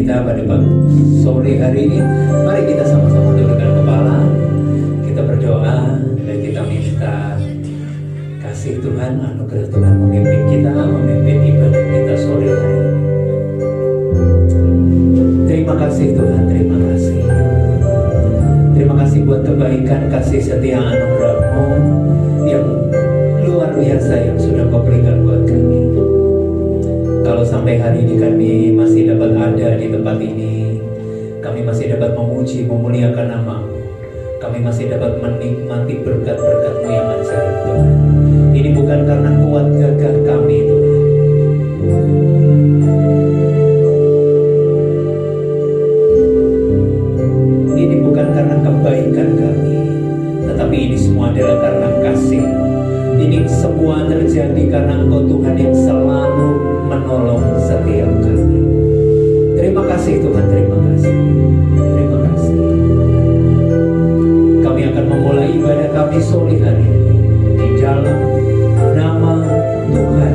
kita pada sore hari ini. Mari kita sama-sama tundukkan kepala, kita berdoa dan kita minta kasih Tuhan, anugerah Tuhan memimpin kita, memimpin ibadah kita sore hari ini. Terima kasih Tuhan, terima kasih. Terima kasih buat kebaikan, kasih setia anugerah-Mu yang luar biasa yang sudah Kau berikan buat kami. Kalau sampai hari ini kami masih dapat ada di tempat ini, kami masih dapat memuji, memuliakan nama-Mu, kami masih dapat menikmati berkat-berkat-Mu yang ajaib Tuhan. Ini bukan karena kuat gagah kami Tuhan. Ini bukan karena kebaikan kami, tetapi ini semua adalah karena kasih-Mu. Ini semua terjadi karena Engkau Tuhan yang selalu menolong setiap kami. Terima kasih Tuhan, terima kasih. Terima kasih. Kami akan memulai ibadah kami sore hari ini di dalam nama Tuhan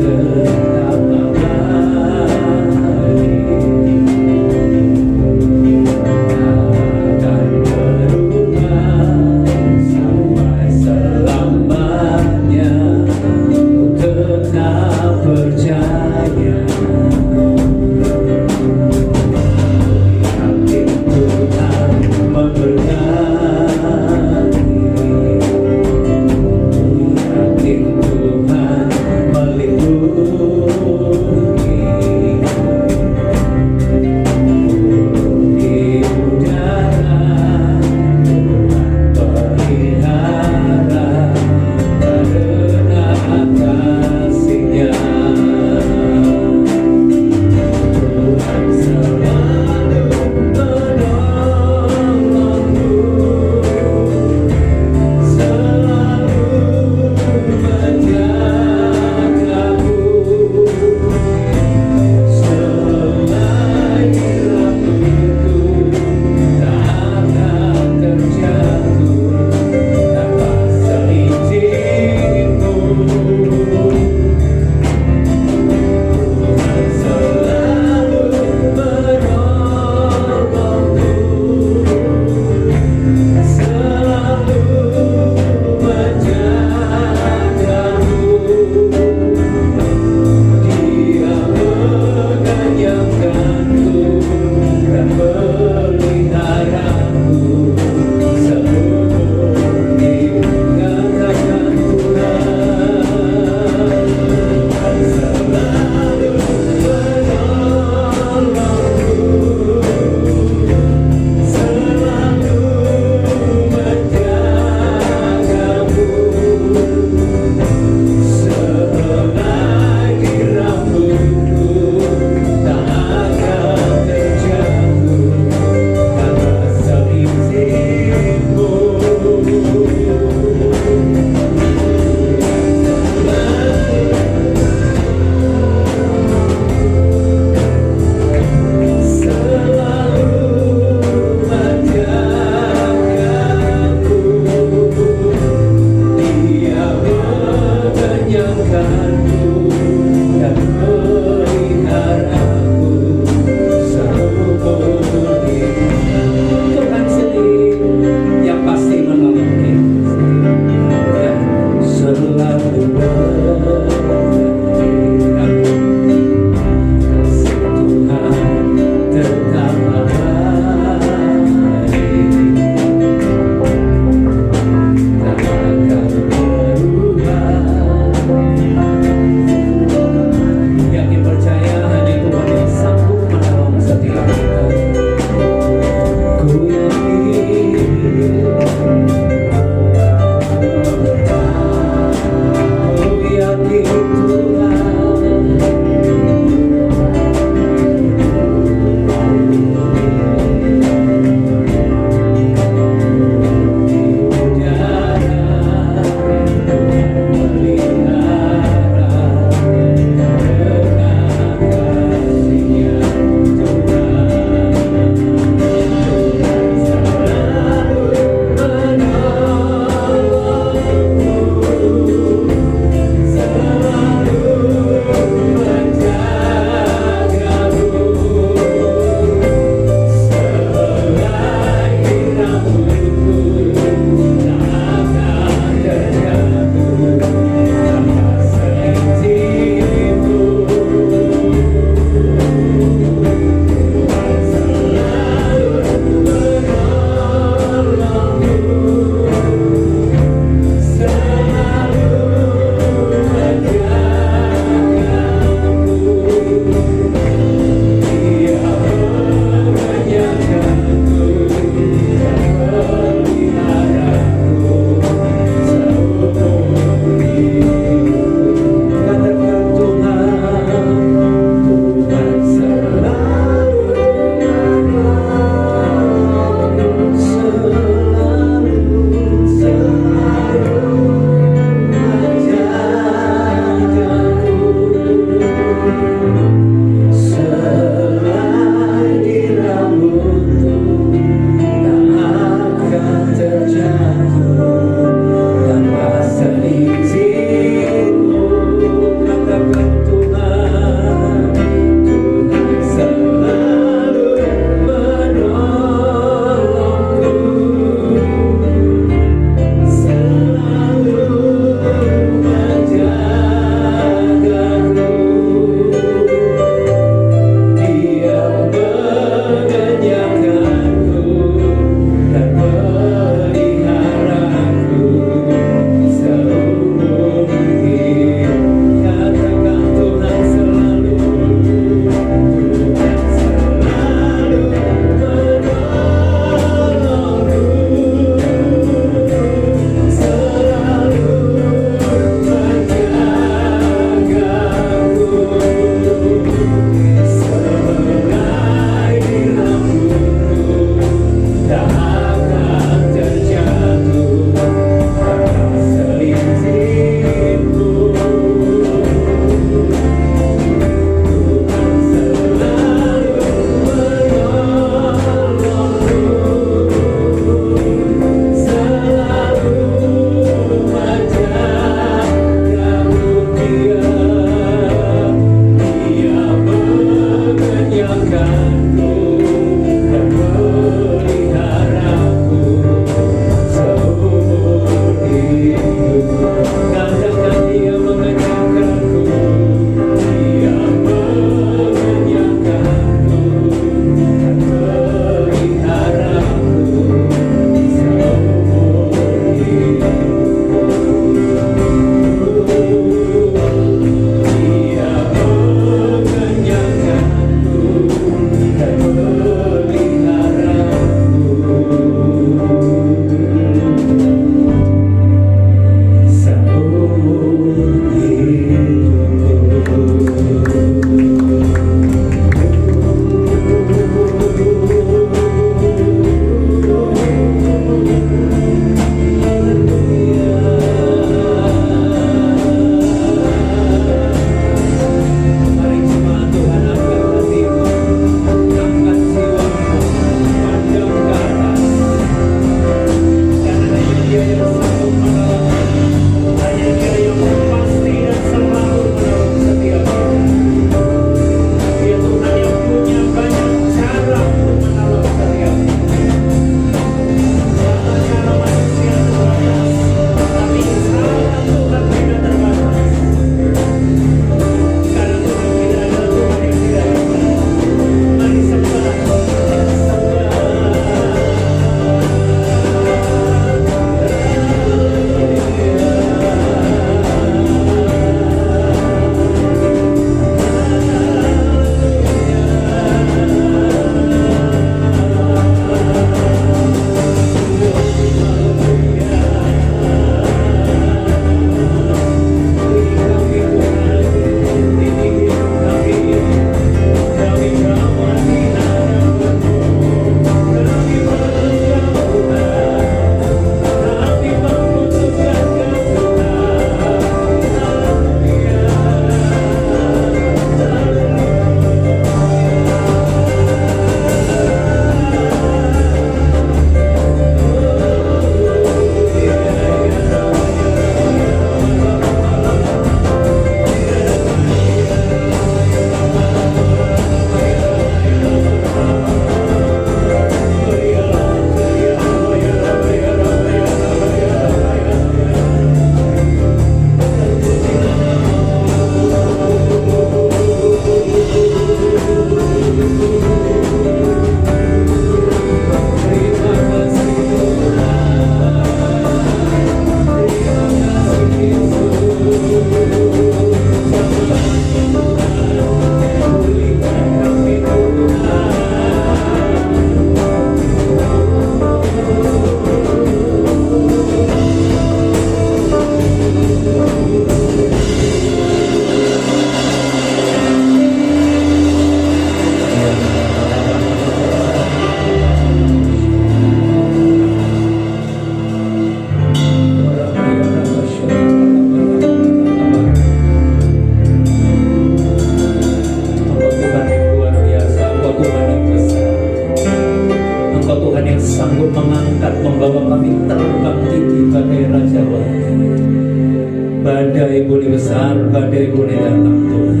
badai boleh besar, badai boleh datang Tuhan,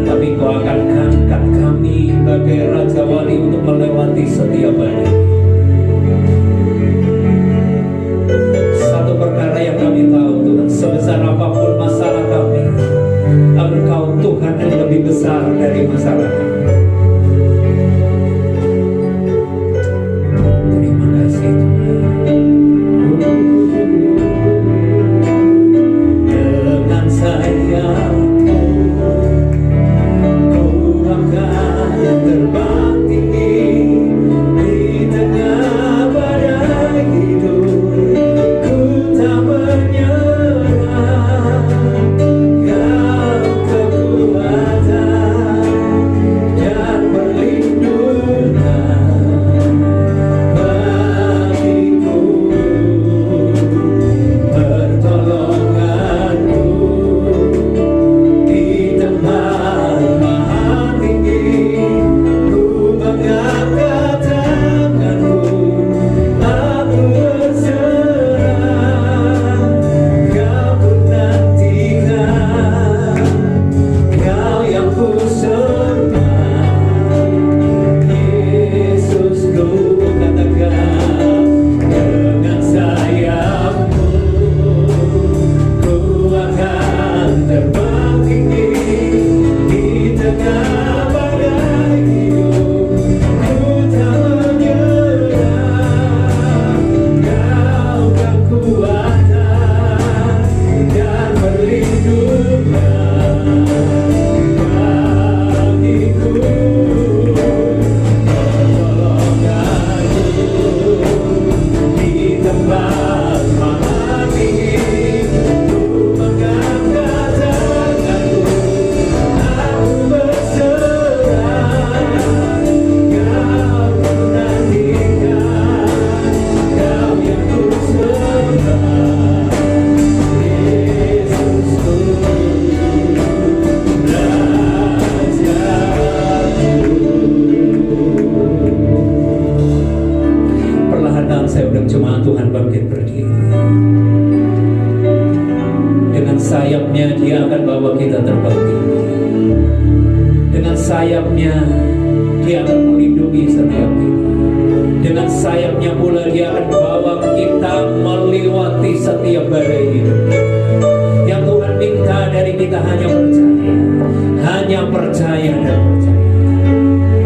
tapi Kau akan angkat kami bagai Raja Wali untuk melewati setiap badai. Satu perkara yang kami tahu Tuhan, sebesar apapun masalah kami, Engkau Tuhan yang lebih besar dari masalah kami. Terima kasih Tuhan. Dengan sayap-Mu Ku akan terbang tinggi di tengah badai hidup. Ku tak menyerah, Kau kekuatan dan perlindungan bagiku, pertolongan-Mu di tempat maha tinggi. Ku mengangkat tangan-Mu, aku berserah. Kau ku nantikan, Kau yang ku sembah. Yesusku, katakan, dengan sayap-Mu Ku akan terbang tinggi di tengah badai hidup. Ku tak menyerah, Kau kekuatan dan perlindungan bagiku, pertolongan-Mu di tempat maha tinggi. Ku mengangkat tangan-Mu, aku berserah. Kau ku nantikan, Kau yang ku sembah. Yesusku, perlahan dalam saya undang jemaat Tuhan bangkit berdiri. Dengan sayapnya Dia akan bawa kita terbang tinggi. Dengan sayapnya Dia akan melindungi setiap kita. Dengan sayapnya pula Dia akan bawa kita melewati setiap badai hidup. Yang Tuhan minta dari kita hanya percaya, hanya percaya dan percaya.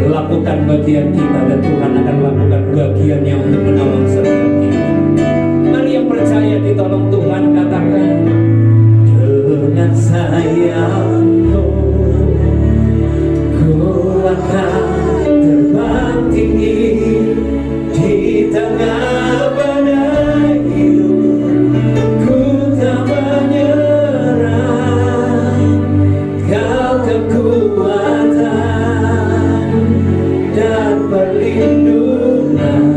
Lakukan bagian kita dan Tuhan akan lakukan bagiannya untuk menolong setiap kita. Mari yang percaya ditolong Tuhan katakan, dengan sayap-Mu Ku akan terbang tinggi di tengah badai hidup. Ku tak menyerah, Kau kekuatan dan perlindungan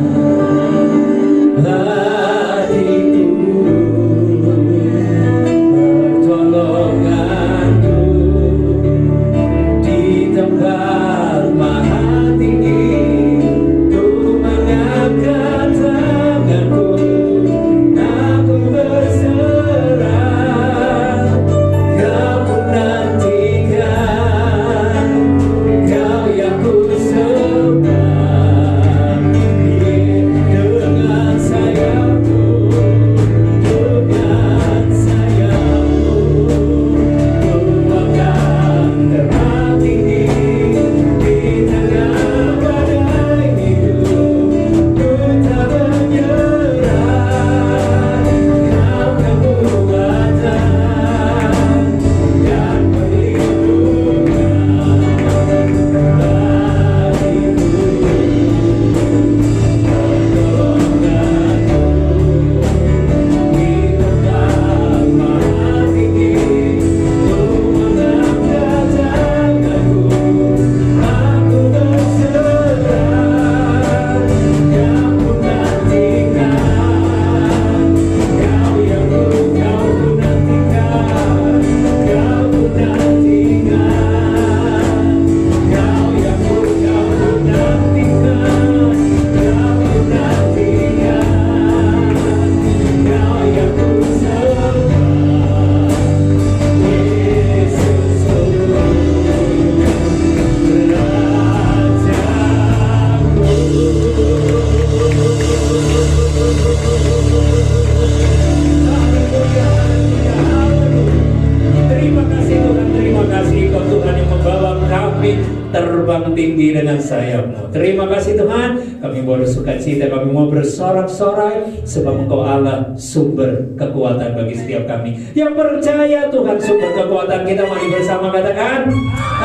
terbang tinggi dengan sayap-Mu. Terima kasih Tuhan, kami mau bersukacita, kami mau bersorak-sorai, sebab Engkau Allah sumber kekuatan bagi setiap kami. Yang percaya Tuhan sumber kekuatan kita, mari bersama katakan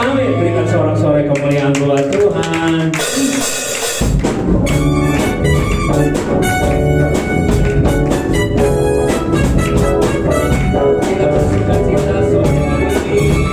amin. Berikan sorak-sorai kemuliaan buat Tuhan. Kita bersukacita sore hari ini.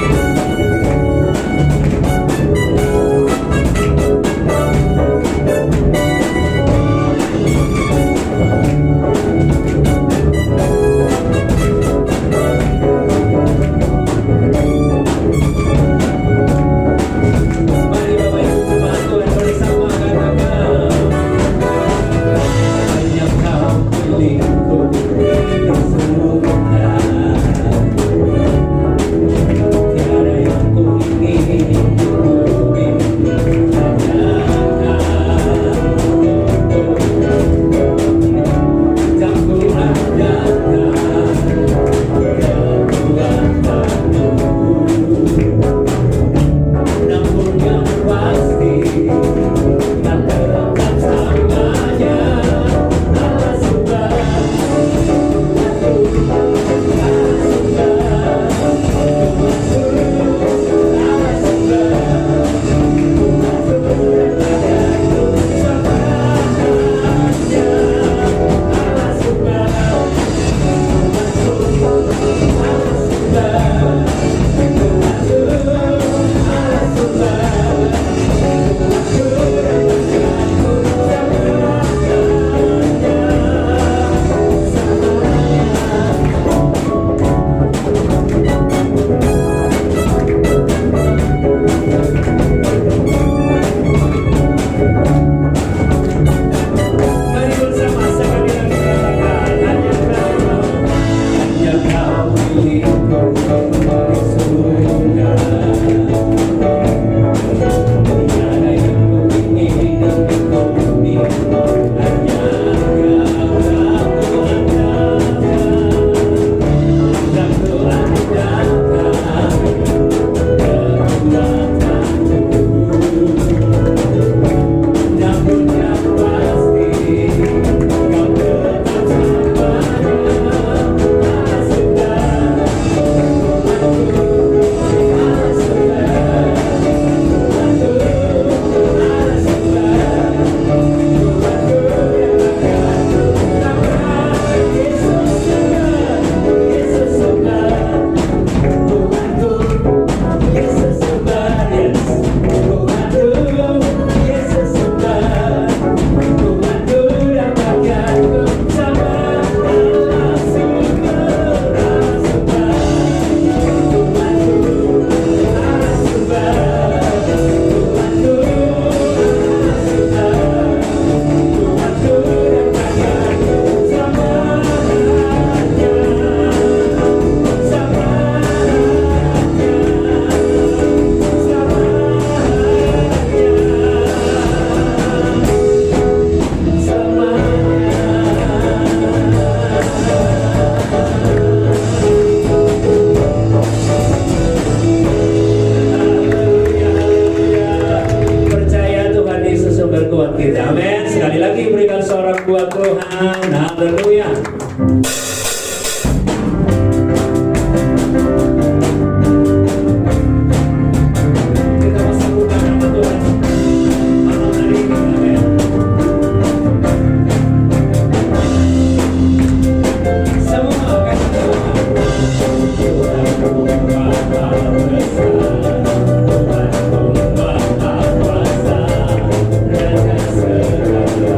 buat Tuhan. Haleluya. Kita mau sambungkan nama Tuhan malam hari ini. Amin. Semua kasih Tuhan. Tuhan Bapa besar, Tuhan Bapa kuasa, Raja segala raja.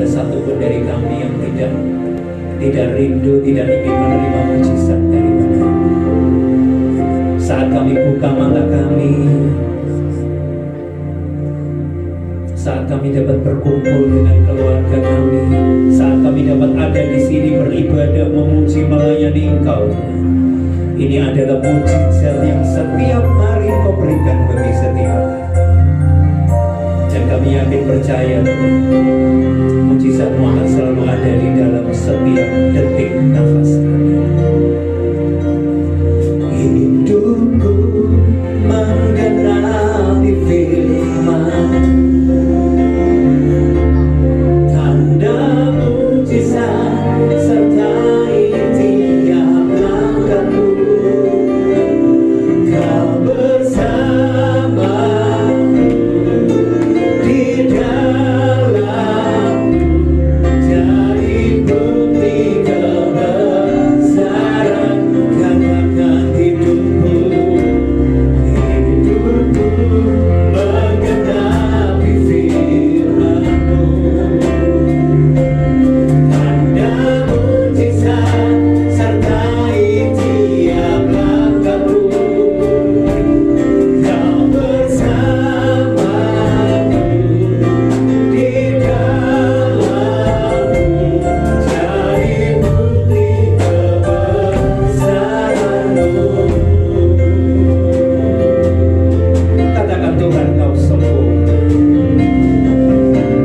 ada satupun dari kami yang tidak rindu, tidak ingin menerima mujizat daripada saat kami buka mata kami, saat kami dapat berkumpul dengan keluarga kami, saat kami dapat ada di sini beribadah, memuji, melayani Engkau. Ini adalah mujizat yang setiap hari Kau berikan bagi setiap kami. Dan kami yakin percaya mujizat-Mu akan selalu ada di dalam setiap detik nafas kami. Hidupku menggenapi firman, tanda mujizat sertai tiap langkahku. Kau bersamaku di dalam, jadi bukti kebesaran. Katakan hidupku menggenapi firman-Mu, tanda mujizat sertai tiap langkahku. Kau bersamaku di dalamku, jadi bukti kebesaran-Mu. Katakan Tuhan, Kau sempurna.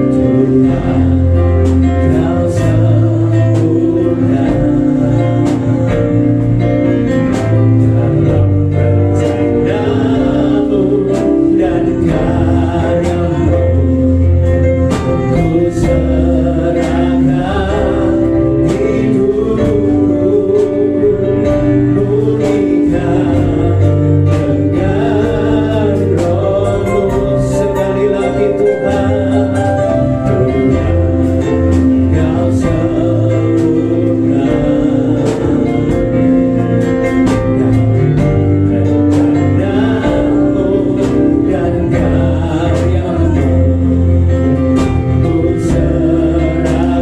Tuhan, Kau sempurna dalam rencana-Mu dan karya-Mu. Ku serahkan hidupku, pulihkan dengan Roh-Mu. Sekali lagi Tuhan, Tuhan, Kau sempurna rencana-Mu dan karya-Mu. Ku serahkan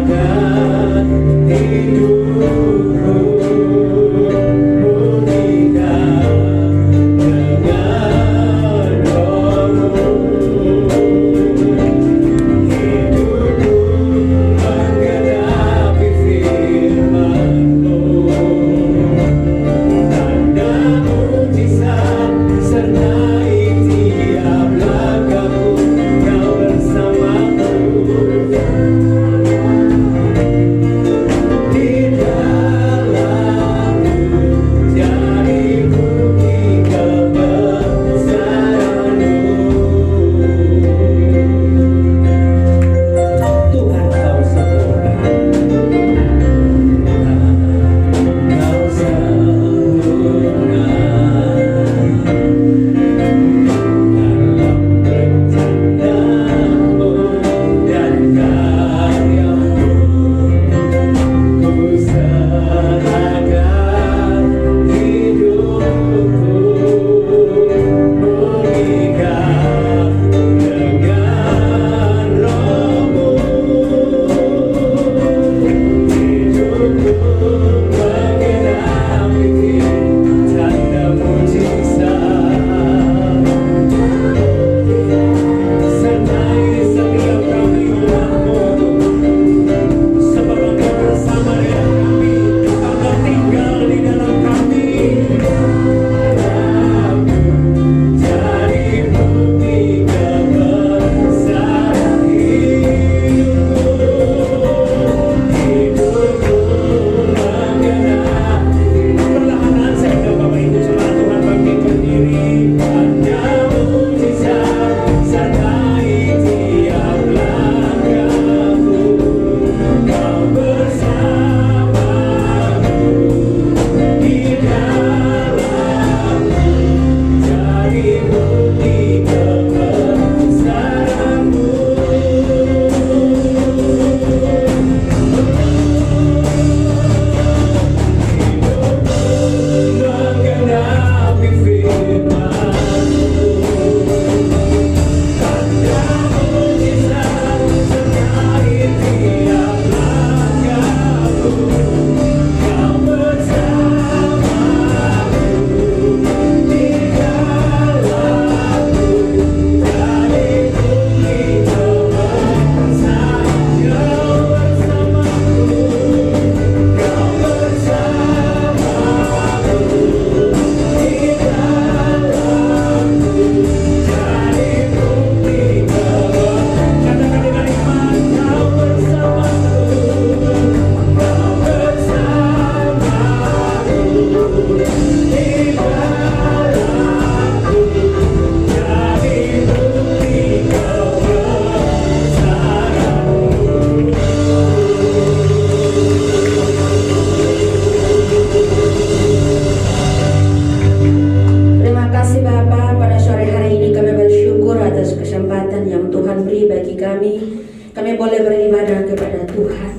Tuhan.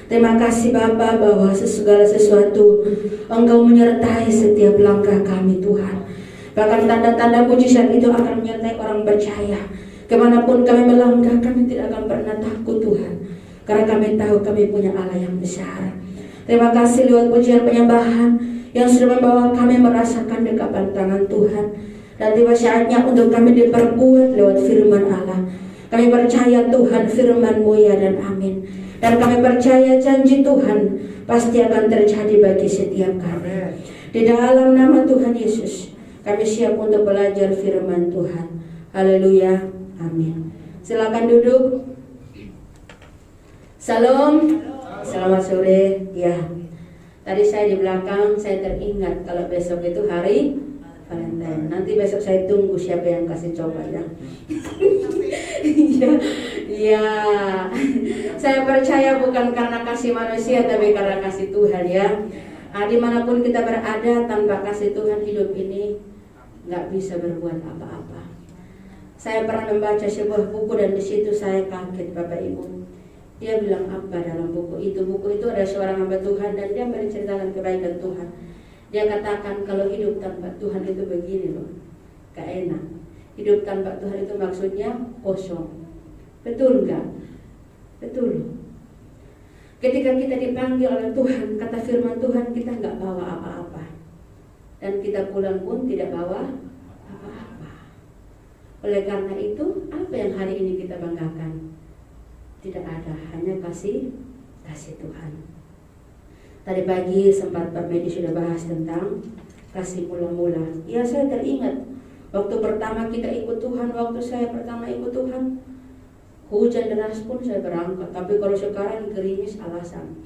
Terima kasih Bapa bahwa segala sesuatu Engkau menyertai setiap langkah kami Tuhan. Bahkan tanda-tanda mujizat itu akan menyertai orang percaya. Kemanapun kami melangkah, kami tidak akan pernah takut Tuhan, karena kami tahu kami punya Allah yang besar. Terima kasih lewat pujian penyembahan yang sudah membawa kami merasakan dekapan tangan Tuhan. Dan tiba saatnya untuk kami diperkuat lewat firman Allah. Kami percaya Tuhan firman-Mu ya dan amin. Dan kami percaya janji Tuhan pasti akan terjadi bagi setiap kami. Di dalam nama Tuhan Yesus, kami siap untuk belajar firman Tuhan. Haleluya, amin. Silakan duduk. Salam, selamat sore. Ya, tadi saya di belakang, saya teringat kalau besok itu hari Valentine. Nanti besok saya tunggu siapa yang kasih coba ya. Ya, saya percaya bukan karena kasih manusia tapi karena kasih Tuhan ya. Dimanapun kita berada, tanpa kasih Tuhan hidup ini nggak bisa berbuat apa-apa. Saya pernah membaca sebuah buku dan di situ saya kaget Bapak Ibu. Dia bilang apa dalam buku itu? Buku itu ada seorang hamba Tuhan dan dia menceritakan kebaikan Tuhan. Dia katakan kalau hidup tanpa Tuhan itu begini loh, gak enak. Hidup tanpa Tuhan itu maksudnya kosong. Betul gak? Betul. Ketika kita dipanggil oleh Tuhan, kata firman Tuhan, kita gak bawa apa-apa. Dan kita pulang pun tidak bawa apa-apa. Oleh karena itu, apa yang hari ini kita banggakan? Tidak ada, hanya kasih Tuhan. Tadi pagi sempat Pak Medi sudah bahas tentang kasih mula-mula. Ya, saya teringat waktu pertama kita ikut Tuhan, waktu saya pertama ikut Tuhan, hujan deras pun saya berangkat. Tapi kalau sekarang gerimis alasan.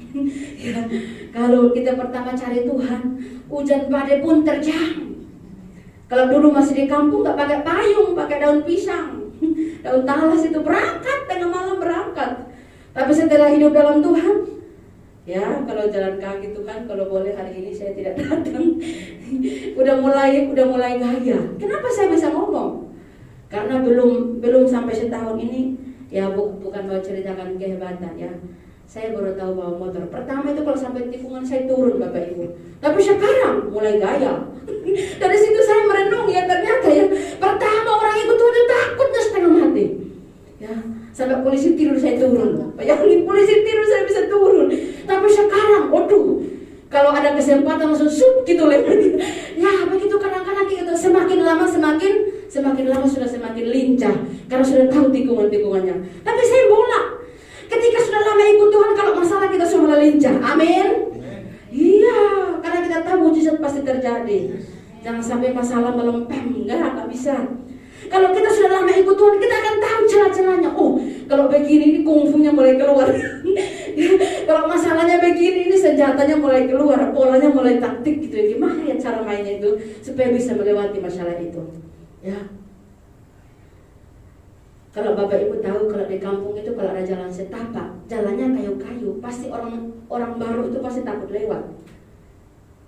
Ya, kalau kita pertama cari Tuhan, hujan badai pun terjang. Kalau dulu masih di kampung nggak pakai payung, pakai daun pisang, daun talas itu berangkat tengah malam berangkat. Tapi setelah hidup dalam Tuhan, ya kalau jalan kaki Tuhan, kalau boleh hari ini saya tidak datang. udah mulai gaya. Kenapa saya bisa ngomong? Karena belum sampai setahun ini, ya bukan mau ceritakan kehebatan ya. Saya baru tahu bawa motor. Pertama itu kalau sampai tikungan saya turun Bapak Ibu. Tapi sekarang mulai gaya. Dari situ saya merenung ya, ternyata ya pertama orang ikut Tuhan itu takutnya setengah mati. Ya, sampai polisi tidur saya turun. Bayangin polisi tidur saya bisa turun. Tapi sekarang, waduh, kalau ada kesempatan langsung sup gitu lewat. Ya begitu kadang-kadang gitu. Semakin lama sudah semakin lincah karena sudah tahu tikungan-tikungannya. Tapi saya bolak. Ketika sudah lama ikut Tuhan, kalau masalah kita sudah lincah. Amin. Iya, karena kita tahu mujizat pasti terjadi. Jangan sampai masalah melempem, enggak bisa. Kalau kita sudah lama ikut Tuhan, kita akan tahu celah-celahnya. Oh, kalau begini ini kungfunya mulai keluar. Kalau masalahnya begini, ini senjatanya mulai keluar, polanya mulai taktik gitu. Gimana ya cara mainnya itu supaya bisa melewati masalah itu? Ya. Kalau Bapak Ibu tahu kalau di kampung itu kalau ada jalan setapak, jalannya kayu-kayu, pasti orang baru itu pasti takut lewat.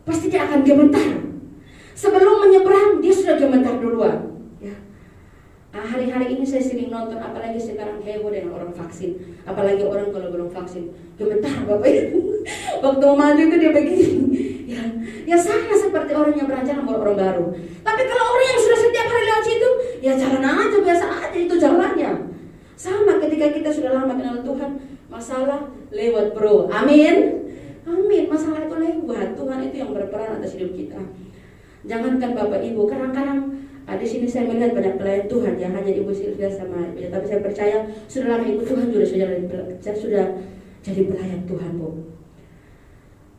Pasti dia akan gemetar. Sebelum menyeberang dia sudah gemetar duluan. Ya. Hari-hari ini saya sering nonton, apalagi sekarang heboh dengan orang vaksin. Apalagi orang kalau belum vaksin, gemetar Bapak Ibu. Waktu mau maju itu dia begini. Ya sama seperti orang yang beranjak sama orang baru. Tapi kalau orang yang sudah setiap hari lewat situ, ya jalan aja biasa aja, itu jalannya. Sama ketika kita sudah lama kenal Tuhan, masalah lewat bro. Amin. Amin. Masalah itu lewat. Tuhan itu yang berperan atas hidup kita. Jangankan Bapak Ibu, kadang-kadang di sini saya melihat banyak pelayan Tuhan yang hanya Ibu Sylvia sama ya, tapi saya percaya sudah lama ikut Tuhan sudah jadi pelayan Tuhan, Bu.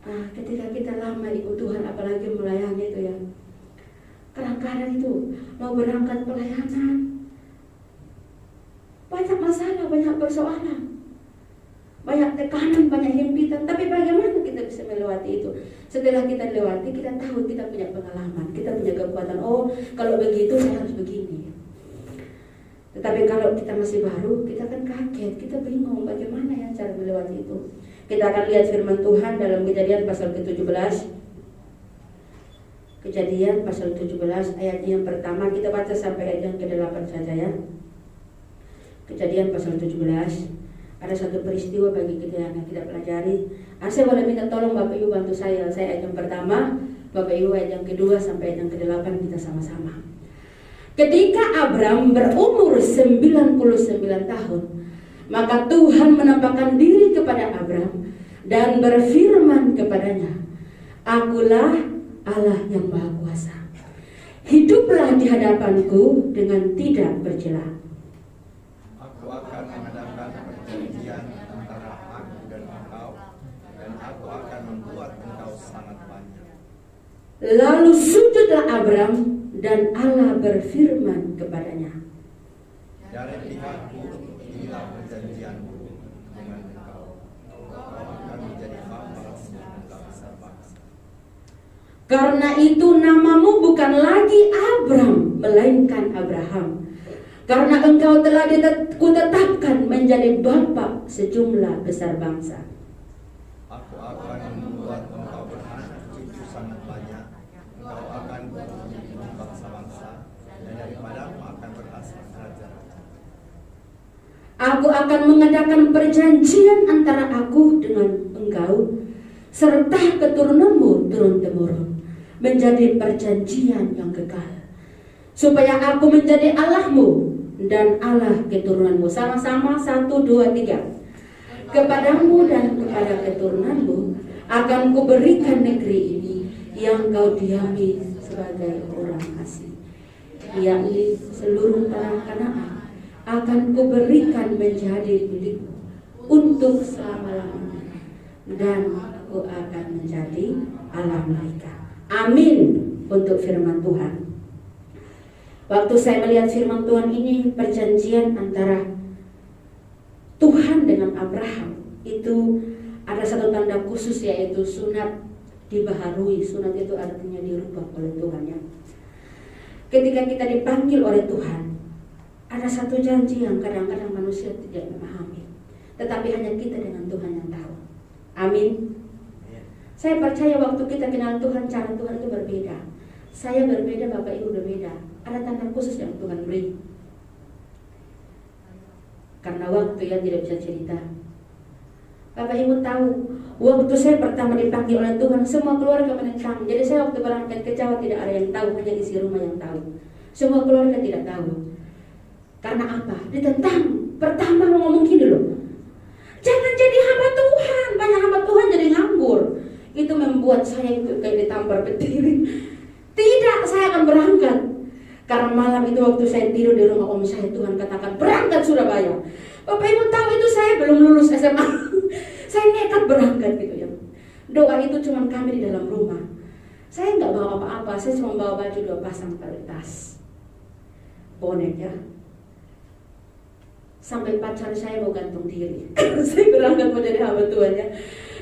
Ketika kita lama ikut Tuhan, apalagi melayani itu ya, kadang-kadang itu mau berangkat pelayanan, banyak masalah, banyak persoalan, banyak tekanan, banyak himpitan. Tapi bagaimana kita bisa melewati itu? Setelah kita lewati, kita tahu, kita punya pengalaman, kita punya kekuatan. Oh, kalau begitu saya harus begini. Tetapi kalau kita masih baru, kita kan kaget, kita bingung bagaimana ya cara melewati itu. Kita akan lihat firman Tuhan dalam Kejadian pasal ke-17. Kejadian pasal 17 ayat yang pertama, kita baca sampai ayat yang ke-8 saja ya. Kejadian pasal 17 Ada satu peristiwa bagi kita yang kita pelajari. Saya boleh minta tolong Bapak Ibu bantu saya. Saya ayat yang pertama, Bapak Ibu ayat yang kedua sampai ayat yang ke-8 kita sama-sama. Ketika Abram berumur 99 tahun, maka Tuhan menampakkan diri kepada Abram dan berfirman kepadanya, "Akulah Allah yang Maha Kuasa. Hiduplah di hadapanku dengan tidak bercela. Aku akan mengadakan perjanjian antara aku dan engkau, dan aku akan membuat engkau sangat banyak." Lalu sujudlah Abram dan Allah berfirman kepadanya, Dari pihakku, inilah perjanjianku dengan engkau. Engkau akan menjadi bapa seluruh bangsa-bangsa. "Karena itu namamu bukan lagi Abram, melainkan Abraham. Karena engkau telah kutetapkan menjadi bapa sejumlah besar bangsa. Aku akan membuat engkau beranak cucu sangat banyak. Engkau akan menjadi bangsa-bangsa, dan daripadamu akan berasal raja-raja. Aku akan mengadakan perjanjian antara aku dengan engkau serta keturunanmu turun-temurun, menjadi perjanjian yang kekal, supaya aku menjadi Allahmu dan Allah keturunanmu." Sama-sama 1, 2, 3. "Kepadamu dan kepada keturunanmu akan kuberikan negeri ini yang kau diami sebagai orang asing, yakni seluruh tanah Kanaan akan kuberikan menjadi milikmu untuk selama-lamanya, dan aku akan menjadi Allah mereka." Amin untuk firman Tuhan. Waktu saya melihat firman Tuhan ini, perjanjian antara Tuhan dengan Abraham, itu ada satu tanda khusus, yaitu sunat dibaharui. Sunat itu artinya dirubah oleh Tuhan, ya. Ketika kita dipanggil oleh Tuhan, ada satu janji yang kadang-kadang manusia tidak memahami, tetapi hanya kita dengan Tuhan yang tahu. Amin. Saya percaya waktu kita kenal Tuhan, cara Tuhan itu berbeda. Saya berbeda, Bapak Ibu berbeda. Ada tanda khusus yang Tuhan beri. Karena waktu yang tidak bisa cerita. Bapak Ibu tahu, waktu saya pertama dipanggil oleh Tuhan, semua keluarga menentang. Jadi saya waktu berangkat ke Jawa tidak ada yang tahu, hanya isi rumah yang tahu. Semua keluarga tidak tahu. Karena apa? Ditentang. Pertama ngomong gini loh, "Jangan jadi hamba Tuhan, banyak hamba Tuhan jadi nganggur." Itu membuat saya itu kayak ditampar petir. Tidak, saya akan berangkat. Karena malam itu waktu saya tidur di rumah om saya, Tuhan katakan, "Berangkat Surabaya." Bapak Ibu tahu itu saya belum lulus SMA. Saya nekat berangkat gitu, ya. Doa itu cuma kami di dalam rumah. Saya nggak bawa apa-apa, saya cuma bawa baju 2 pasang pakai tas, bonek, ya. Sampai pacar saya mau gantung diri. Saya berangkat mau jadi hamba Tuhan, ya.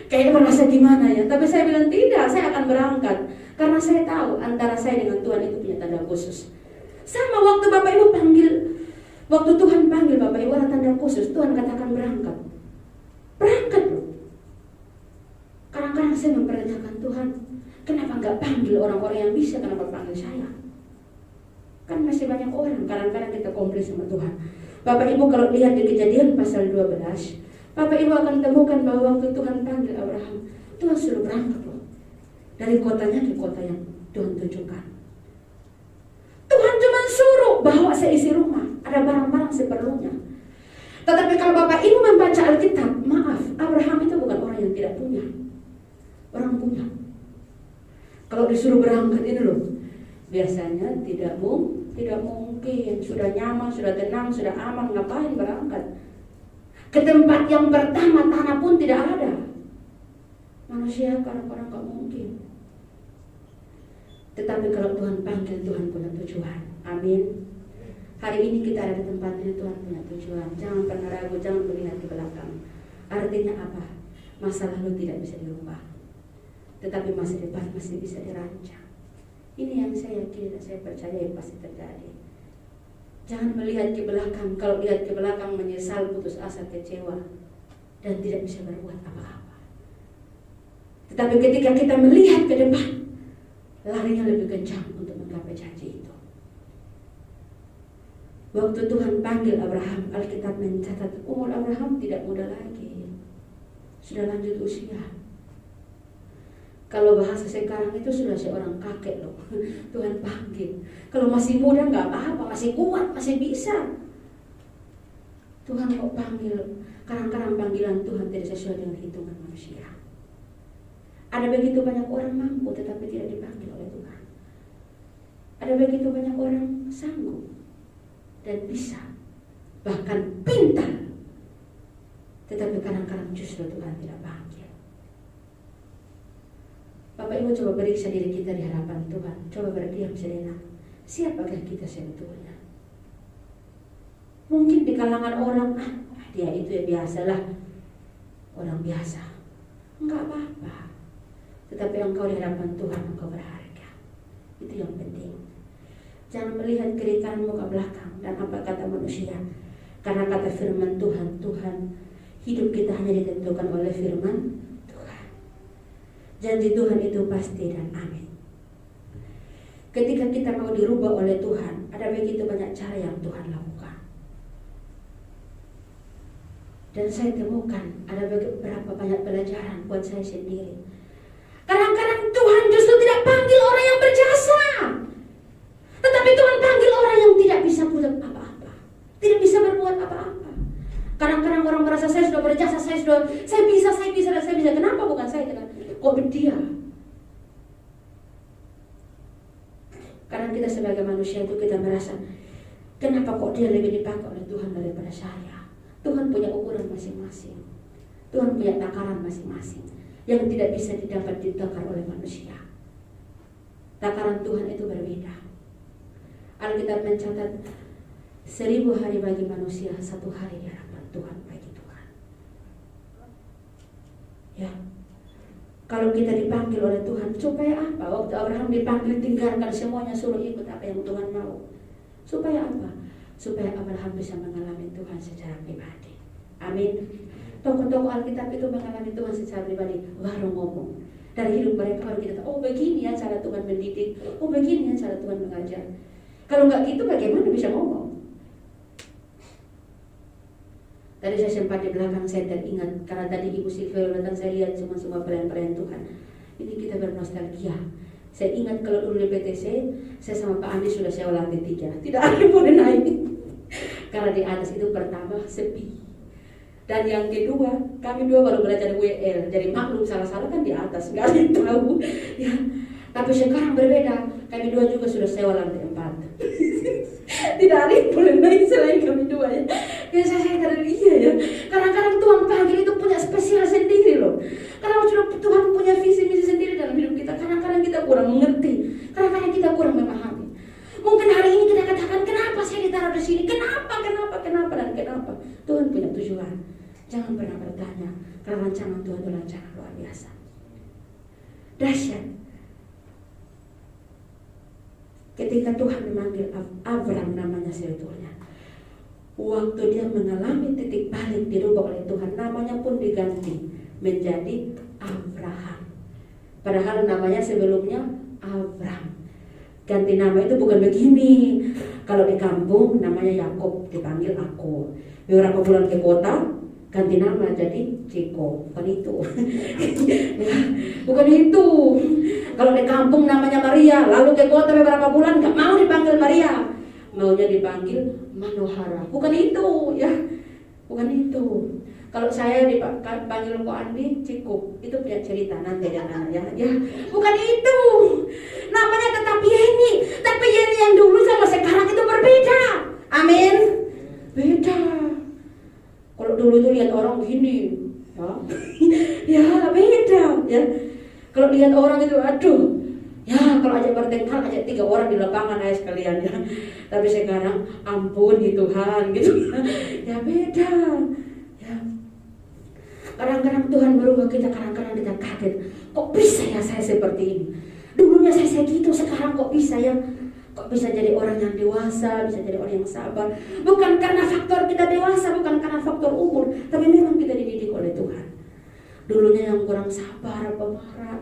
Kayaknya merasa gimana, ya. Tapi saya bilang tidak, saya akan berangkat. Karena saya tahu antara saya dengan Tuhan itu punya tanda khusus. Sama waktu Bapak Ibu panggil, waktu Tuhan panggil Bapak Ibu ada tanda khusus. Tuhan katakan berangkat. Berangkat loh. Kadang-kadang saya mempertanyakan, Tuhan, kenapa nggak panggil orang-orang yang bisa, kenapa panggil saya? Kan masih banyak orang, kadang-kadang kita komplain sama Tuhan. Bapak Ibu kalau lihat di Kejadian pasal 12, Bapak Ibu akan temukan bahwa waktu Tuhan panggil Abraham, Tuhan suruh berangkat loh. Dari kotanya ke kota yang Tuhan tunjukkan. Tuhan cuma suruh bawa seisi rumah, ada barang-barang seperlunya. Tetapi kalau Bapak Ibu membaca Alkitab, maaf, Abraham itu bukan orang yang tidak punya. Orang punya. Kalau disuruh berangkat ini loh, biasanya tidak mungkin. Sudah nyaman, sudah tenang, sudah aman, ngapain berangkat? Ke tempat yang pertama tanah pun tidak ada. Manusia kadang-kadang gak mungkin. Tetapi kalau Tuhan panggil, Tuhan punya tujuan. Amin. Hari ini kita ada di tempat ini, Tuhan punya tujuan. Jangan pernah ragu, jangan melihat ke belakang. Artinya apa? Masa lalu tidak bisa dirubah, tetapi masa depan masih bisa dirancang. Ini yang saya yakini dan saya percaya yang pasti terjadi. Jangan melihat ke belakang. Kalau lihat ke belakang menyesal, putus asa, kecewa, dan tidak bisa berbuat apa-apa. Tetapi ketika kita melihat ke depan, larinya lebih kencang untuk menggapai janji itu. Waktu Tuhan panggil Abraham, Alkitab mencatat umur Abraham tidak muda lagi, sudah lanjut usia. Kalau bahasa sekarang itu sudah seorang kakek loh. Tuhan panggil. Kalau masih muda nggak apa-apa, masih kuat, masih bisa. Tuhan kok panggil. Kadang-kadang panggilan Tuhan tidak sesuai dengan hitungan manusia. Ada begitu banyak orang mampu tetapi tidak dipanggil oleh Tuhan. Ada begitu banyak orang sanggup dan bisa, bahkan pintar, tetapi kadang-kadang justru Tuhan tidak panggil. Bapak Ibu coba periksa diri kita di hadapan Tuhan. Coba berdiam sejenak. Siapakah kita sebetulnya? Mungkin di kalangan orang, dia itu ya biasalah, orang biasa. Enggak apa-apa. Tetapi engkau di hadapan Tuhan, engkau berharga. Itu yang penting. Jangan melihat kiri kananmu ke belakang dan apa kata manusia. Karena kata firman Tuhan, hidup kita hanya ditentukan oleh firman Tuhan. Janji Tuhan itu pasti dan amin. Ketika kita mau dirubah oleh Tuhan, ada begitu banyak cara yang Tuhan lakukan. Dan saya temukan ada beberapa banyak pelajaran buat saya sendiri. Kadang-kadang Tuhan justru tidak panggil orang yang berjasa, tetapi Tuhan panggil orang yang tidak bisa buat apa-apa, tidak bisa berbuat apa-apa. Kadang-kadang orang merasa saya sudah berjasa, saya bisa. Kenapa bukan saya? Kok dia? Kadang kita sebagai manusia itu kita merasa, kenapa kok dia lebih dipakai oleh Tuhan daripada saya? Tuhan punya ukuran masing-masing. Tuhan punya takaran masing-masing yang tidak bisa ditakar oleh manusia. Takaran Tuhan itu berbeda. Alkitab mencatat 1000 hari bagi manusia, 1 hari di hadapan Tuhan bagi Tuhan. Ya, kalau kita dipanggil oleh Tuhan, supaya apa? Waktu Abraham dipanggil, tinggalkan semuanya, suruh ikut apa yang Tuhan mau. Supaya apa? Supaya Abraham bisa mengalami Tuhan secara pribadi. Amin. Tokoh-tokoh Alkitab itu mengalami Tuhan secara pribadi, baru ngomong. Dari hidup mereka baru kita tahu, oh begini ya cara Tuhan mendidik, oh begini ya cara Tuhan mengajar. Kalau nggak gitu bagaimana bisa ngomong? Tadi saya sempat di belakang saya teringat, karena tadi Ibu Silvia datang, saya lihat semua pelayan-pelayan Tuhan. Ini kita bernostalgia. Saya ingat kalau dulu di PTC, saya sama Pak Andi sudah sewa lantai 3. Tidak ada yang boleh naik. Karena di atas itu pertama sepi. Dan yang kedua, kami dua baru belajar WL. Jadi maklum salah-salah kan di atas, nggak ada yang tahu. Ya. Tapi sekarang berbeda. Kami dua juga sudah sewa lantai 4. Tidak ada yang boleh naik selain kami dua ya. Ya saya dari iya ya. Kadang-kadang Tuhan panggil itu punya spesial sendiri loh. Karena sudah Tuhan punya visi misi sendiri dalam hidup kita. Kadang-kadang kita kurang mengerti. Kadang-kadang kita kurang memahami. Mungkin hari ini kita katakan, kenapa saya ditaruh di sini? Kenapa? Tuhan punya tujuan. Jangan pernah bertanya. Karena rancangan Tuhan itu rancangan luar biasa. Dahsyat. Ketika Tuhan memanggil Abraham, namanya sebetulnya, waktu dia mengalami titik balik dirubah oleh Tuhan, namanya pun diganti menjadi Abraham. Padahal namanya sebelumnya Abraham. Ganti nama itu bukan begini. Kalau di kampung namanya Yakob, dipanggil Aku. Beberapa bulan ke kota, ganti nama jadi Ciko. Bukan itu. Bukan itu. Kalau di kampung namanya Maria, lalu ke kota beberapa bulan gak mau dipanggil Maria, maunya dipanggil Manohara. Bukan itu ya. Bukan itu. Kalau saya dipanggil Ko Andi, Ciko, itu punya cerita nanti dan anak ya. Bukan itu. Namanya tetap Yeni, tapi Yeni yang dulu sama sekarang itu berbeda. Amin. Beda. Kalau dulu itu lihat orang begini, ya beda ya. Kalau lihat orang itu, aduh, ya kalau ajak bertengkar, ajak 3 orang di lapangan aja sekalian ya. Tapi sekarang, ampun Tuhan gitu ya beda. Ya. Kadang-kadang Tuhan berubah kita, kadang-kadang kita kaget. Kok bisa ya saya seperti ini? Dulunya saya gitu, sekarang kok bisa ya? Kok bisa jadi orang yang dewasa, bisa jadi orang yang sabar? Bukan karena faktor kita dewasa, bukan karena faktor umur, tapi memang kita dididik oleh Tuhan. Dulunya yang kurang sabar, pemarah,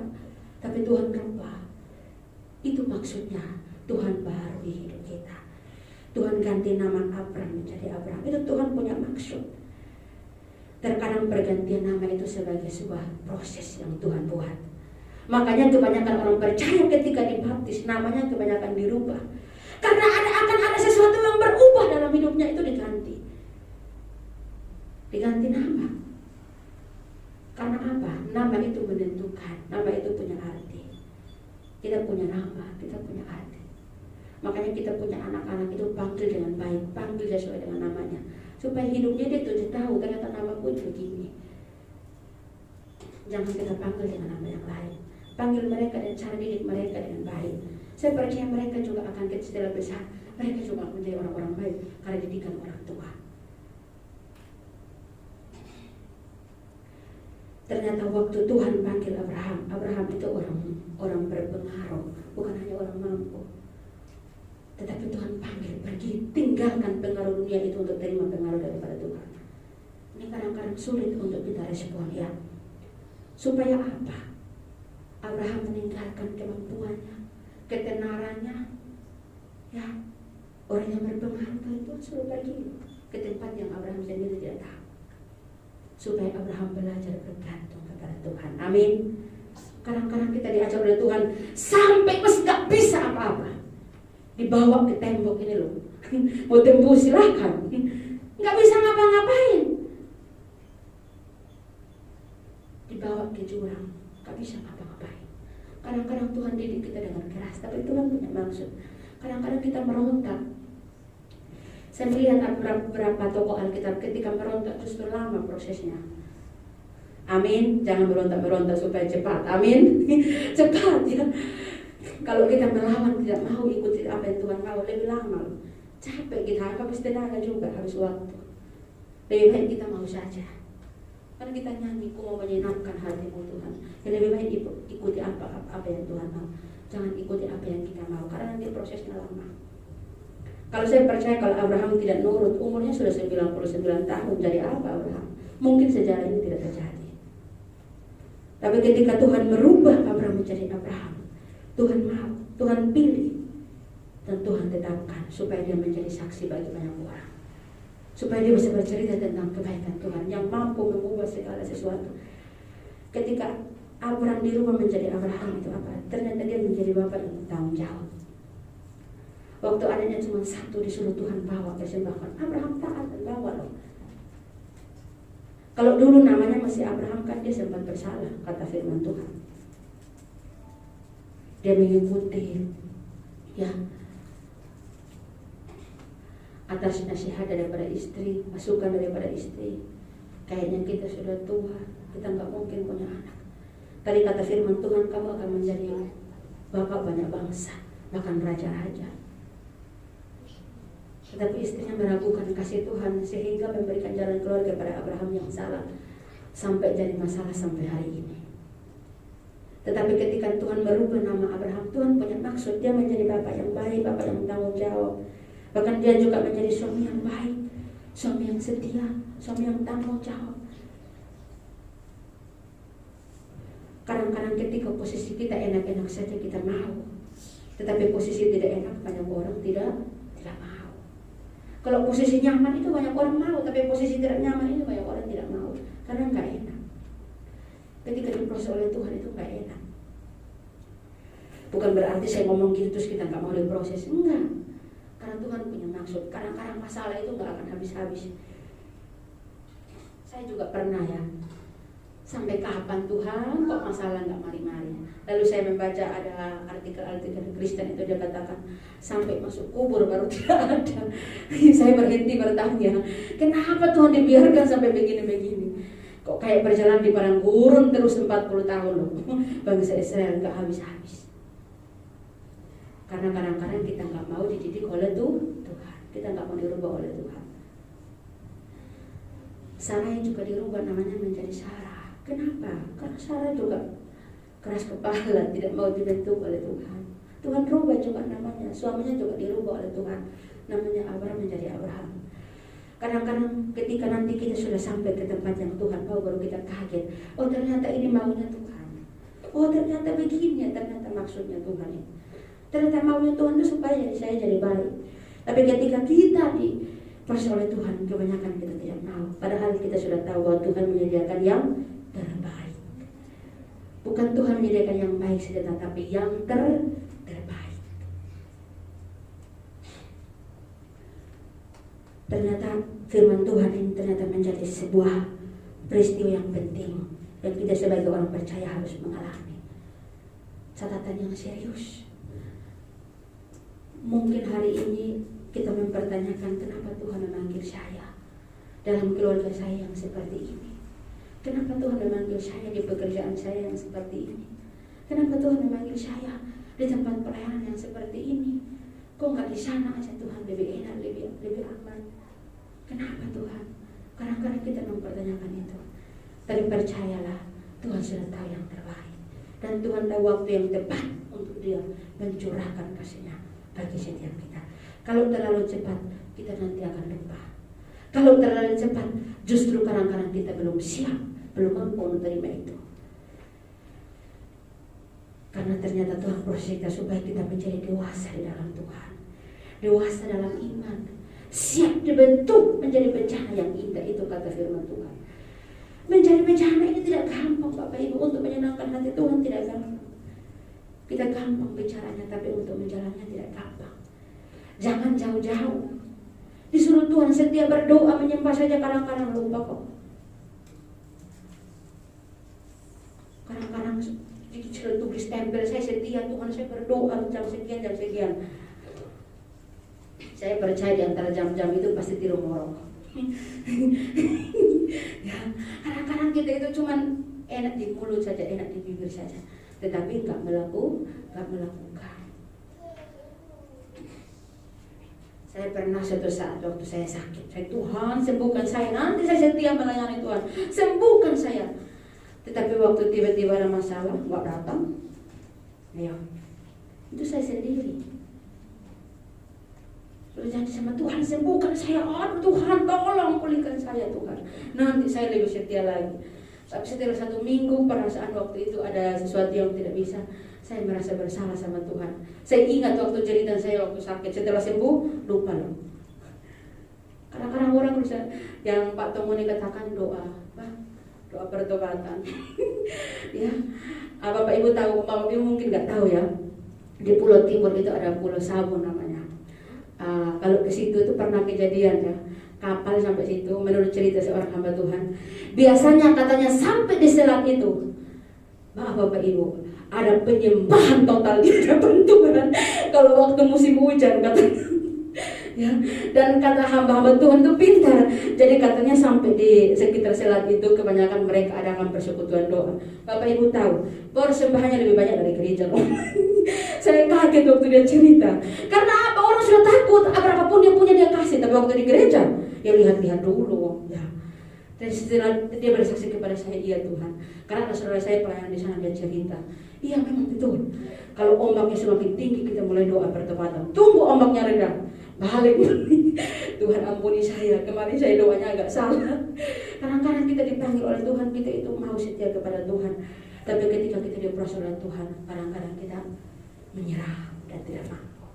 tapi Tuhan rubah. Itu maksudnya Tuhan baru di hidup kita. Tuhan ganti nama Abram menjadi Abraham. Itu Tuhan punya maksud. Terkadang pergantian nama itu sebagai sebuah proses yang Tuhan buat. Makanya kebanyakan orang percaya ketika dibaptis namanya kebanyakan dirubah. Karena akan ada sesuatu yang berubah dalam hidupnya, itu diganti. Diganti nama. Karena apa? Nama itu menentukan. Nama itu punya arti. Kita punya nama, kita punya arti. Makanya kita punya anak-anak itu panggil dengan baik, panggil sesuai dengan namanya, supaya hidupnya dia tuh tahu ternyata namaku itu begini. Jangan kita panggil dengan nama yang lain. Panggil mereka dan cara didik mereka dengan baik. Saya percaya mereka juga akan setelah besar, mereka juga menjadi orang-orang baik karena didikan orang tua. Ternyata waktu Tuhan panggil Abraham, Abraham itu orang berpengaruh, bukan hanya orang mampu. Tetapi Tuhan panggil, pergi, tinggalkan pengaruh dunia itu untuk terima pengaruh daripada Tuhan. Ini kadang-kadang sulit untuk kita respon ya. Supaya apa? Abraham meninggalkan kemampuannya, ketenarannya, ya. Orang yang berpengaruh itu suruh pergi ke tempat yang Abraham sendiri tidak tahu. Supaya Abraham belajar bergantung kepada Tuhan. Amin. Kadang-kadang kita diajar oleh Tuhan sampai masih gak bisa apa-apa, dibawa ke tembok ini loh. Mau tembus silahkan, gak bisa ngapa-ngapain. Dibawa ke jurang, gak bisa ngapa-ngapain. Kadang-kadang Tuhan didik kita dengan keras, tapi Tuhan punya maksud. Kadang-kadang kita merontak. Saya melihat beberapa tokoh Alkitab ketika merontak justru lama prosesnya. Amin. Jangan berontak-berontak supaya cepat. Amin. Cepat ya. Kalau kita melawan, tidak mau ikuti apa yang Tuhan mau, lebih lama. Capek kita, habis tenaga juga, habis waktu. Lebih baik kita mau saja. Karena kita nyanyi, ku mau menyenangkan hatimu Tuhan. Ya, lebih baik ikuti apa yang Tuhan mau. Jangan ikuti apa yang kita mau, karena nanti prosesnya lama. Kalau saya percaya kalau Abraham tidak nurut, umurnya sudah 99 tahun, jadi apa Abraham? Mungkin sejarah ini tidak terjadi. Tapi ketika Tuhan merubah Abraham menjadi Abraham, Tuhan mau, Tuhan pilih, dan Tuhan tetapkan supaya dia menjadi saksi bagi banyak orang. Supaya dia bisa bercerita tentang kebaikan Tuhan yang mampu mengubah segala sesuatu. Ketika Abraham dirubah menjadi Abraham itu apa? Ternyata dia menjadi bapak yang bertanggung jawab. Waktu adanya cuma satu disuruh Tuhan bawa persembahan, Abraham taat dan bawa loh. Kalau dulu namanya masih Abraham kan dia sempat bersalah, kata firman Tuhan. Dia mengikuti ya atas nasihat daripada istri, masukan daripada istri. Kayaknya kita sudah tua, kita nggak mungkin punya anak. Tadi kata firman Tuhan, kamu akan menjadi bapak banyak bangsa, bahkan raja-raja. Tetapi istrinya meragukan kasih Tuhan sehingga memberikan jalan keluar kepada Abraham yang salah, sampai jadi masalah sampai hari ini. Tetapi ketika Tuhan merubah nama Abraham, Tuhan punya maksud. Dia menjadi bapak yang baik, bapak yang bertanggung jawab. Bahkan dia juga menjadi suami yang baik, suami yang setia, suami yang tanggung jawab. Kadang-kadang ketika posisi kita enak-enak saja kita mau, tetapi posisi tidak enak banyak orang tidak mau. Kalau posisi nyaman itu banyak orang mau, tapi posisi tidak nyaman itu banyak orang tidak mau, karena nggak enak. Ketika diproses oleh Tuhan itu nggak enak. Bukan berarti saya ngomong gitu terus kita nggak mau diproses, enggak. Karena Tuhan punya maksud. Kadang-kadang masalah itu nggak akan habis-habis. Saya juga pernah ya, sampai kapan Tuhan kok masalah nggak mari-mari. Lalu saya membaca ada artikel Kristen itu dia katakan sampai masuk kubur baru tidak ada. Saya berhenti bertanya, kenapa Tuhan dibiarkan sampai begini-begini? Kok kayak berjalan di padang gurun terus 40 tahun loh. Bangsa Israel nggak habis-habis. Karena kadang-kadang kita nggak mau dididik oleh Tuhan, kita nggak mau dirubah oleh Tuhan. Sarah yang juga dirubah namanya menjadi Sarah. Kenapa? Karena Sarah juga keras kepala, tidak mau dibentuk oleh Tuhan. Tuhan rubah juga namanya, suaminya juga dirubah oleh Tuhan. Namanya Abraham menjadi Abraham. Kadang-kadang ketika nanti kita sudah sampai ke tempat yang Tuhan mau, baru kita kaget. Oh ternyata ini maunya Tuhan. Oh ternyata begini, ternyata maksudnya Tuhan ini. Ternyata maunya Tuhan itu supaya saya jadi baik, Tapi ketika kita diproses oleh Tuhan, kebanyakan kita tidak tahu. Padahal kita sudah tahu bahwa Tuhan menyediakan yang terbaik. Bukan Tuhan menyediakan yang baik saja, tetapi yang terbaik. Ternyata firman Tuhan ini ternyata menjadi sebuah peristiwa yang penting yang kita sebagai orang percaya harus mengalami. Catatan yang serius. Mungkin hari ini kita mempertanyakan kenapa Tuhan memanggil saya dalam keluarga saya yang seperti ini. Kenapa Tuhan memanggil saya di pekerjaan saya yang seperti ini? Kenapa Tuhan memanggil saya di tempat pelayanan yang seperti ini? Kok nggak di sana aja Tuhan, lebih enak, lebih aman? Kenapa Tuhan? Kadang-kadang kita mempertanyakan itu. Tapi percayalah, Tuhan sudah tahu yang terbaik. Dan Tuhan tahu waktu yang tepat untuk Dia mencurahkan kasih-Nya bagi setiap kita. Kalau terlalu cepat, kita nanti akan lupa. Kalau terlalu cepat, justru kadang-kadang kita belum siap, belum mampu menerima itu. Karena ternyata Tuhan proses kita supaya kita menjadi dewasa di dalam Tuhan, dewasa dalam iman, siap dibentuk menjadi bencana yang indah. Itu kata firman Tuhan. Menjadi bencana ini tidak gampang Bapak Ibu. Untuk menyenangkan hati Tuhan tidak gampang. Kita gampang bicaranya, tapi untuk menjalannya tidak gampang. Jangan jauh-jauh. Disuruh Tuhan setia berdoa menyembah saja, kadang-kadang lupa kok. Kadang-kadang disuruh tulis stempel, saya setia Tuhan, saya berdoa jam sekian, jam sekian. Saya percaya di antara jam-jam itu pasti tiru morok. Ya, kadang-kadang kita itu cuman enak di mulut saja, enak di bibir saja, tetapi nggak melakukan. Saya pernah suatu saat waktu saya sakit, saya Tuhan sembuhkan saya, nanti saya setia melayani Tuhan, sembuhkan saya. Tetapi waktu tiba-tiba ada masalah, nggak datang. Ayo, itu saya sendiri. Sudah janji sama Tuhan, sembuhkan saya, aduh Tuhan tolong pulihkan saya Tuhan. Nanti saya lebih setia lagi. Tapi setelah 1 minggu perasaan waktu itu ada sesuatu yang tidak bisa, saya merasa bersalah sama Tuhan. Saya ingat waktu jeritan saya waktu sakit, setelah sembuh lupa loh. Kadang-kadang orang bisa, yang Pak Tomoni katakan doa pertobatan. Ya, Bapak Ibu tahu, Bapak Ibu mungkin nggak tahu ya. Di Pulau Timur itu ada Pulau Sabu namanya. Kalau ke situ itu pernah kejadian ya, kapal sampai situ. Menurut cerita seorang hamba Tuhan, biasanya katanya sampai di selat itu, maaf Bapak Ibu, ada penyembahan total di hadapan Tuhan. Kalau waktu musim hujan katanya. Ya, dan kata hamba-hamba Tuhan itu pintar. Jadi katanya sampai di sekitar selat itu kebanyakan mereka adakan persekutuan doa. Bapak Ibu tahu, persembahannya lebih banyak dari gereja. Saya kaget waktu dia cerita. Karena apa? Orang sudah takut, berapapun dia punya dia kasih. Tapi waktu di gereja, ya lihat-lihat dulu. Ya. Dan setelah dia bersaksi kepada saya, iya Tuhan. Karena ada saudara saya pelayan di sana, dia cerita. Iya memang betul. Kalau ombaknya semakin tinggi, kita mulai doa pertobatan. Tunggu ombaknya reda, balik. Tuhan ampuni saya, kemarin saya doanya agak salah. Kadang-kadang kita dipanggil oleh Tuhan, kita itu mau setia kepada Tuhan. Tapi ketika kita diproses oleh Tuhan, kadang-kadang kita menyerah dan tidak mampu.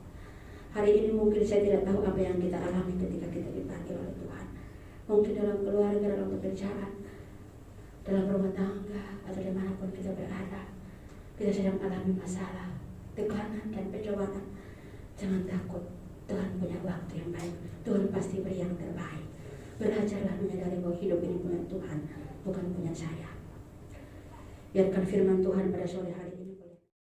Hari ini mungkin saya tidak tahu apa yang kita alami ketika kita dipanggil oleh Tuhan. Mungkin dalam keluarga, dalam pekerjaan, dalam rumah tangga, atau dimanapun kita berada, kita sedang alami masalah, tekanan dan pencobaan. Jangan takut, Tuhan punya waktu yang baik. Tuhan pasti beri yang terbaik. Belajarlah menyadari bahwa hidup ini punya Tuhan, bukan punya saya. Biarkan firman Tuhan pada sore hari